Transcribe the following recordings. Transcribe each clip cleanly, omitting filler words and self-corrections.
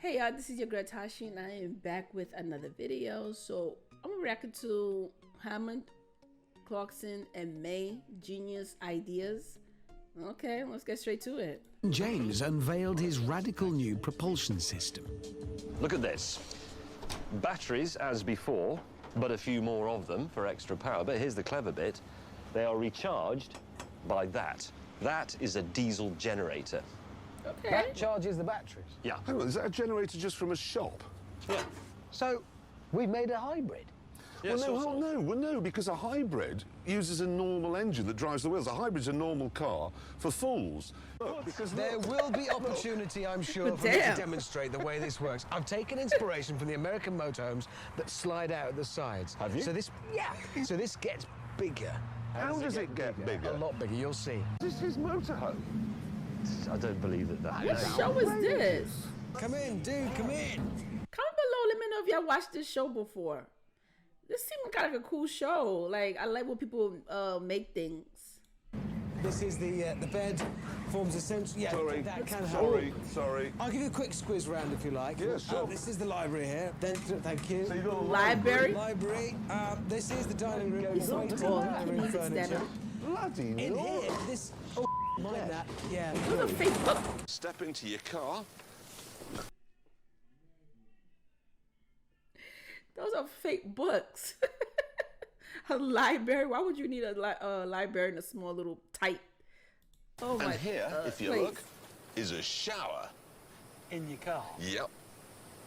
Hey y'all, this is your girl Tashi and I am back with another video. So I'm reacting to Hammond, Clarkson and May Genius Ideas. Okay, let's get straight to it. James unveiled his radical new propulsion system. Look at this. Batteries as before, but a few more of them for extra power. But here's the clever bit. They are recharged by that. That is a diesel generator. Okay. That charges the batteries? Yeah. Hang on, is that a generator just from a shop? Yeah. So, we've made a hybrid? Yeah, No, because a hybrid uses a normal engine that drives the wheels. A hybrid's a normal car for fools. Look, because There will be opportunity, I'm sure, for me to demonstrate the way this works. I've taken inspiration from the American motorhomes that slide out at the sides. Have you? So this gets bigger. How does it get bigger? A lot bigger, you'll see. This is motorhome. I don't believe that. What show is this? Come in, dude, come in. Comment below, let me know if y'all watched this show before. This seemed kind of like a cool show. Like, I like when people make things. This is the bed, forms essentially. Yeah, Sorry, that can sorry. I'll give you a quick squiz round if you like. Yeah, sure. This is the library here. Then, thank you. So you've got a Library? Library. This is the dining room. He's so tall, he needs to stand up. Bloody In Lord. here, this. Oh, mind that. Yeah. What's a fake book? Step into your car. Those are fake books. A library? Why would you need a library in a small little tight? Oh my! And here, if you place. look, is a shower. In your car. Yep.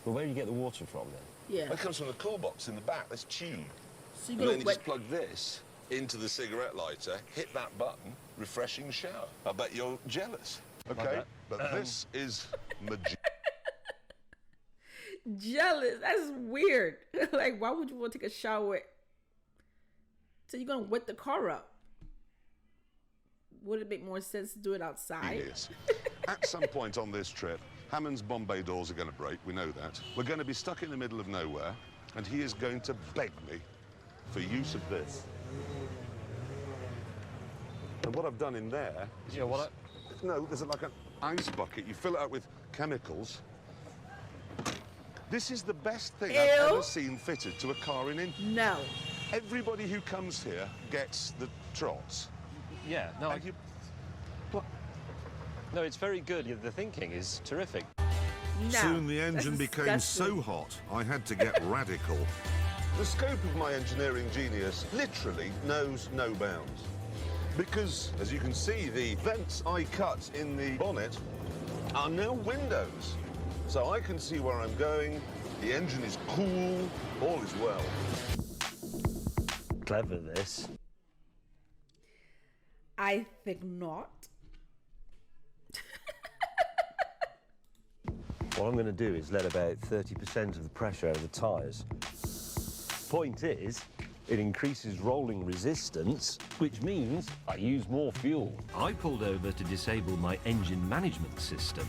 Well, where do you get the water from then? Yeah. That comes from the cool box in the back. That's tube. So And you then go you just plug this into the cigarette lighter, hit that button, refreshing shower. I bet you're jealous. Okay, but this is jealous. That's weird. Like, why would you want to take a shower? So you're gonna wet the car up? Would it make more sense to do it outside? Yes. At some point on this trip, Hammond's Bombay doors are going to break. We know that. We're going to be stuck in the middle of nowhere, and he is going to beg me for use of this. And what I've done in there is... Yeah, what No, there's like an ice bucket. You fill it up with chemicals. This is the best thing I've ever seen fitted to a car in India. No. Everybody who comes here gets the trots. Yeah, no, And you... no, it's very good. The thinking is terrific. No. Soon the engine That's became disgusting. so hot, I had to get radical. The scope of my engineering genius literally knows no bounds. Because, as you can see, the vents I cut in the bonnet are now windows. So I can see where I'm going, the engine is cool, all is well. Clever, this. I think not. What I'm going to do is let about 30% of the pressure out of the tyres. Point is, it increases rolling resistance, which means I use more fuel. I pulled over to disable my engine management system.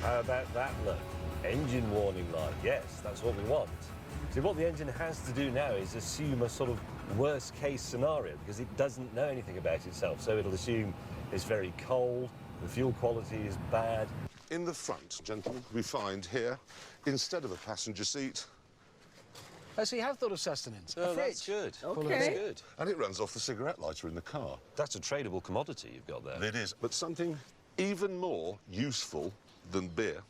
How about that look? Engine warning light. Yes, that's what we want. See, what the engine has to do now is assume a sort of worst-case scenario, because it doesn't know anything about itself. So it'll assume it's very cold, the fuel quality is bad. In the front, gentlemen, we find here, instead of a passenger seat, Oh, so you have thought of sustenance. Oh, a that's fridge. good. Okay. That's good. and it runs off the cigarette lighter in the car. That's a tradable commodity you've got there. It is. But something even more useful than beer,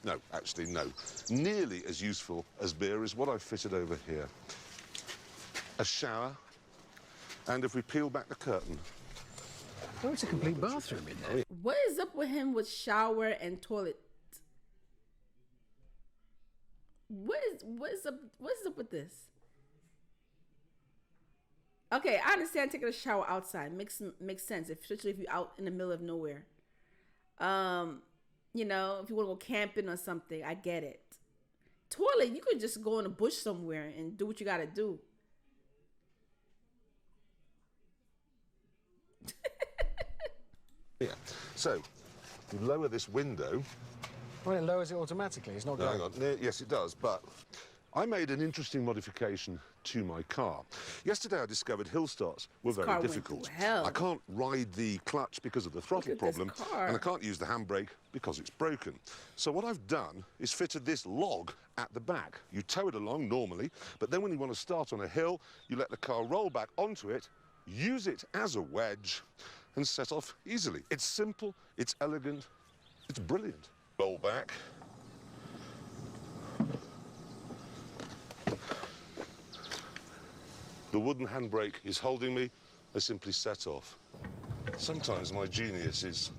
no, actually, no, nearly as useful as beer is what I've fitted over here. A shower, and if we peel back the curtain... Oh, it's a complete bathroom in there. What is up with him with shower and toilet? What is up with this? Okay, I understand taking a shower outside makes sense, especially if you're out in the middle of nowhere. You know, if you want to go camping or something, I get it. Toilet, you could just go in a bush somewhere and do what you got to do. Yeah, so, you lower this window... Well, it lowers it automatically. It's not No, going. hang on. Yes, it does, but I made an interesting modification to my car. Yesterday I discovered hill starts were This car very went difficult. through hell. I can't ride the clutch because of the throttle at this problem, car. and I can't use the handbrake because it's broken. So what I've done is fitted this log at the back. You tow it along normally, but then when you want to start on a hill, you let the car roll back onto it, use it as a wedge, and set off easily. It's simple, it's elegant, it's brilliant. Roll back. The wooden handbrake is holding me. I simply set off. Sometimes my genius is...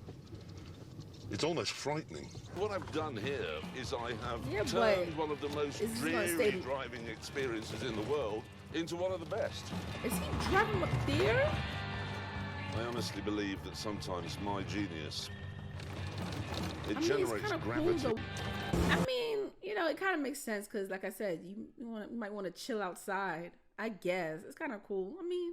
it's almost frightening. What I've done here is I have turned one of the most dreary driving experiences in the world into one of the best. Is he driving up there? I honestly believe that sometimes my genius, it generates gravity. Cool, I mean, you know, it kind of makes sense because, like I said, you might want to chill outside. I guess it's kind of cool. I mean,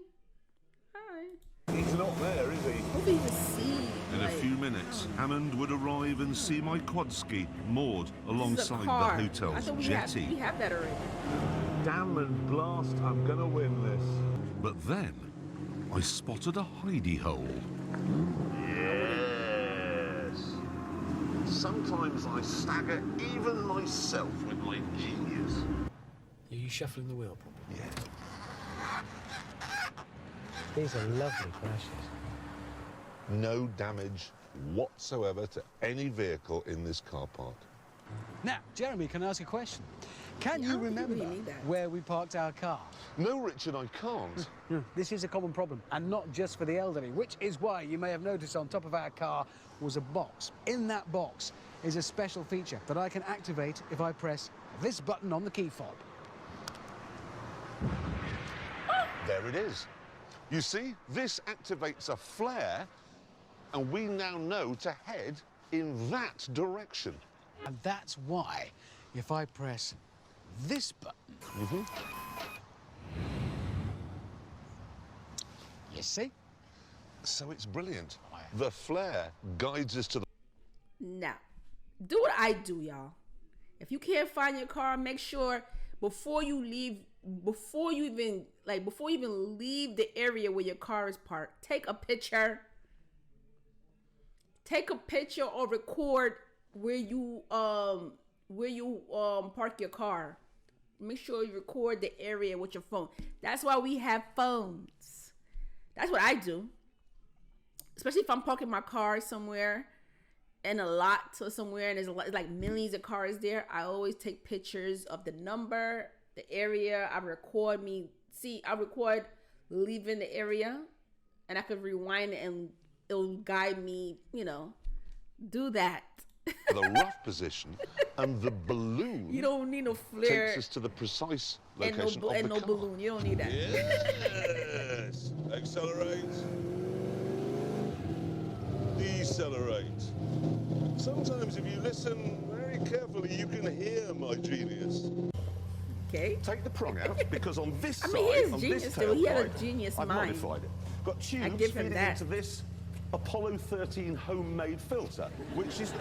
hi. He's not there, is he? What do you see? In a few minutes, Hammond would arrive and see my quad ski moored alongside the I hotel's thought we jetty. have that already. Damn and blast, I'm gonna win this. But then, I spotted a hidey hole. Yes. Sometimes I stagger even myself with my genius. Are you shuffling the wheel properly? Yeah. These are lovely crashes. No damage whatsoever to any vehicle in this car park. Now, Jeremy, can I ask a question? Can you remember where we parked our car? No, Richard, I can't. This is a common problem, and not just for the elderly, which is why you may have noticed on top of our car was a box. In that box is a special feature that I can activate if I press this button on the key fob. There it is. You see, this activates a flare, and we now know to head in that direction. And that's why, if I press this button, you see? So it's brilliant. The flare guides us to the... Now, do what I do, y'all. If you can't find your car, make sure before you even leave the area where your car is parked, take a picture. Take a picture or record where you park your car. Make sure you record the area with your phone. That's why we have phones. That's what I do. Especially if I'm parking my car somewhere in a lot or somewhere and there's like millions of cars there. I always take pictures of the number, the area. I record leaving the area, and I could rewind it and it'll guide me, do that. The rough position, and the balloon You don't need no flare takes us to the precise location of the and no car. balloon. You don't need that. Yes! Accelerate. Decelerate. Sometimes if you listen very carefully, you can hear my genius. Okay. Take the prong out, because on this I side, mean, he is on genius this though. He had a tailpipe, genius I've mind. modified it. Got tubes give him feeding that. into this Apollo 13 homemade filter, which is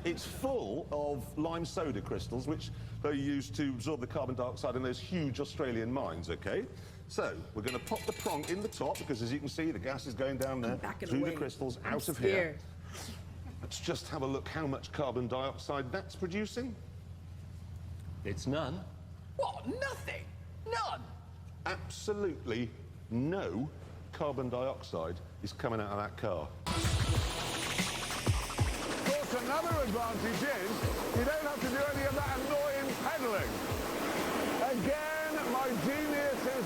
it's full of lime soda crystals, which they use to absorb the carbon dioxide in those huge Australian mines. Okay, so we're going to pop the prong in the top, because as you can see, the gas is going down there through the crystals out of here. Let's just have a look how much carbon dioxide that's producing. It's none. What? Nothing? None? Absolutely no carbon dioxide is coming out of that car. Of course, another advantage is you don't have to do any of that annoying pedalling. Again, my genius is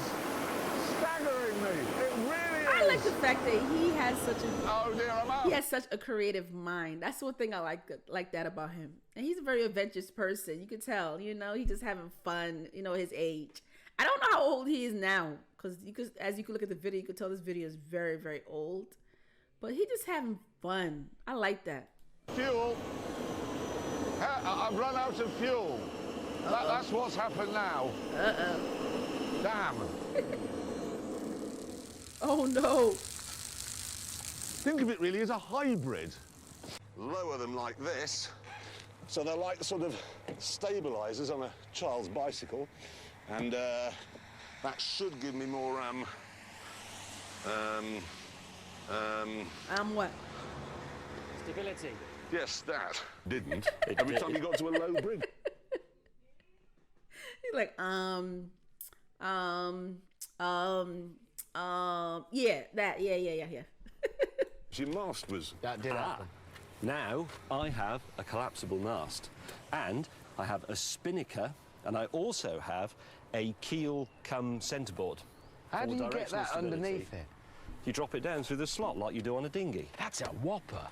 staggering me. It really is. I like the fact that he has such a Oh dear, I'm out. he has such a creative mind. That's one thing I like that about him. And he's a very adventurous person. You could tell, he's just having fun, his age. I don't know how old he is now, because as you could look at the video, you could tell this video is very, very old. But he's just having fun. I like that. Fuel. I've run out of fuel. That's what's happened now. Damn. Oh no. Think of it really as a hybrid. Lower them like this, So they're like sort of stabilizers on a child's bicycle, and that should give me more what? Stability. yes, that didn't. Every time you got to a low bridge. He's like, yeah, that, yeah. Your mast was... That did happen. Now I have a collapsible mast, and I have a spinnaker, and I also have a keel cum centerboard. How do you get directional that stability. underneath it? You drop it down through the slot like you do on a dinghy. That's a whopper.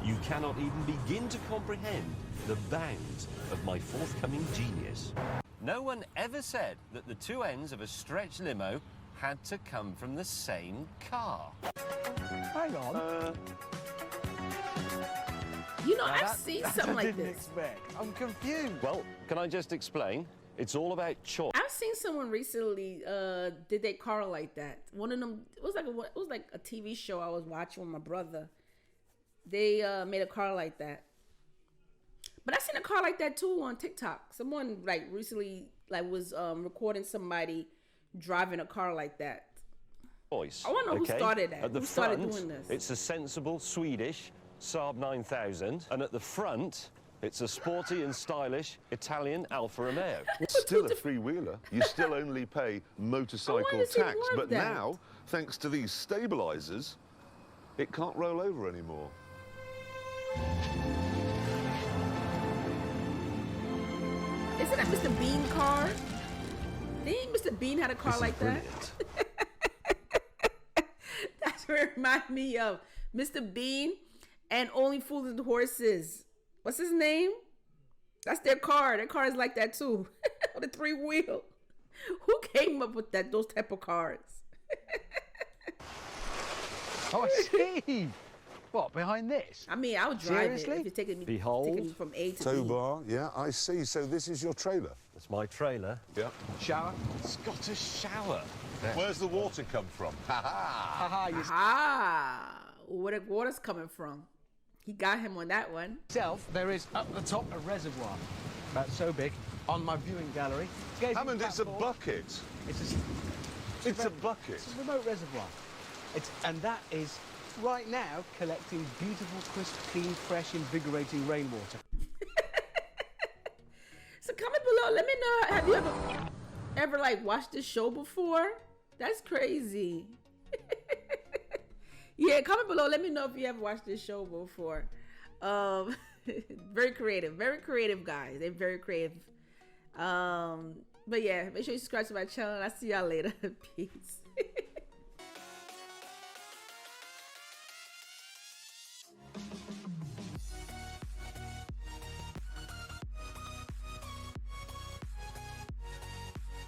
You cannot even begin to comprehend the bounds of my forthcoming genius. No one ever said that the two ends of a stretch limo had to come from the same car. Hang on. You know, I've seen something I like didn't this. expect. I'm confused. Well, can I just explain? It's all about choice. I've seen someone recently did their car like that. One of them, it was like a TV show I was watching with my brother. They made a car like that. But I seen a car like that too on TikTok. Someone like recently was recording somebody driving a car like that. Choice. I want to know who started that. At the Who front, started doing this? it's a sensible Swedish Saab 9000, and at the front, it's a sporty and stylish Italian Alfa Romeo. It's still a freewheeler. You still only pay motorcycle to see tax. more of But that. now, thanks to these stabilizers, it can't roll over anymore. Isn't that Mr. Bean car? Didn't Mr. Bean had a car like that? That's what it reminded me of. Mr. Bean and Only Fools and Horses. What's his name? That's their car. Their car is like that too. With a 3-wheel. Who came up with those type of cars? Oh, I see. What, behind this? I mean, I would drive Seriously? it if you're taking me Behold. from A to Tow B. bar, yeah, I see. So this is your trailer? It's my trailer. Yeah. Shower? It's got a shower. Where's the water come from? Ha ha! Haha, Where the water's coming from. He got him on that one. yourself, there is up the top a reservoir. About so big. On my viewing gallery. Gazing Hammond, it's a platform. bucket. It's It's a bucket. It's a remote reservoir. And that is right now collecting beautiful, crisp, clean, fresh, invigorating rainwater. So comment below. Let me know. Have you ever watched this show before? That's crazy. Yeah, comment below. Let me know if you ever watched this show before. Very creative guys. They're very creative. But yeah, make sure you subscribe to my channel. I'll see y'all later. Peace.